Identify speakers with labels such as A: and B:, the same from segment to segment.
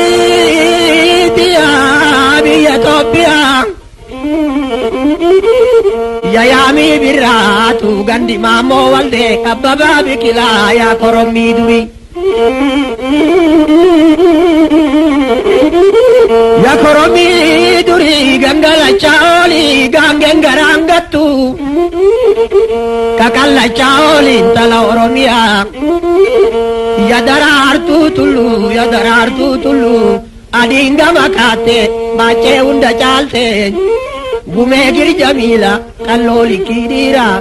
A: Sikirkiriiti biyya Itoophiyaa yaayami birraatu gandi maamoo waldee abbabaa biqilaa yaa korommii durii. Ya korommii durii gangalachaa oolii gaangeen garaangattu kakallachaa oolii intala Oromiyaa. Ya daraartuu tulluu adiin gama kaatte baachee hunda caalte gumee girja miila kalloo likkii dhiiraa.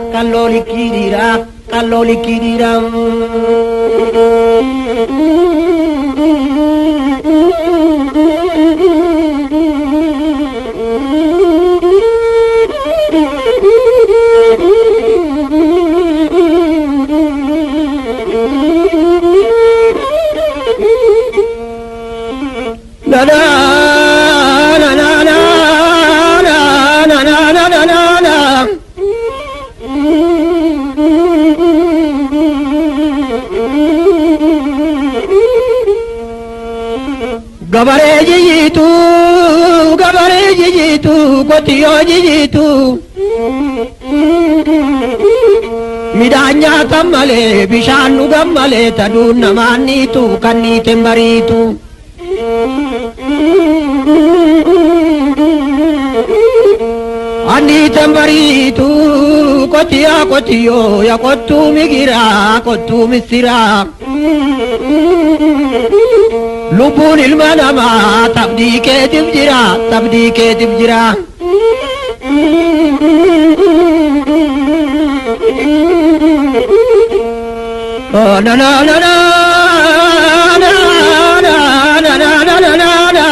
A: Na na na na na na na na na na na na Gabaree jijiitu qotiyyoo jijiitu midhaan nyaatan malee bishaan dhugan malee taduun namaan niitu kan niiteen bariitu. Ani tambaritu kotiyo ya kotu misira lubun ilma namaa tabdii keetiif jira. Oh na na na na na na na na na na na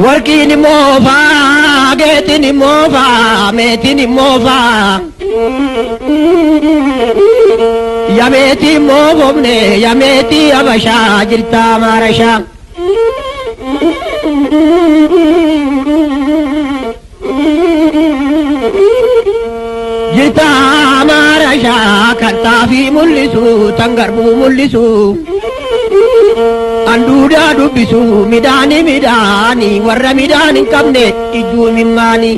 A: Warqini moofaa, geetini moofaa, meetini moofaa. Yameetii moofofne, yameetii habashaa jirtaa maarashaa. Jirtaa maarashaa kan xaafii mul'isu, tan garbuu mul'isu. Anduudaa dubbisu midhaani warra midhaan hin qabne ijjuu mimmaani.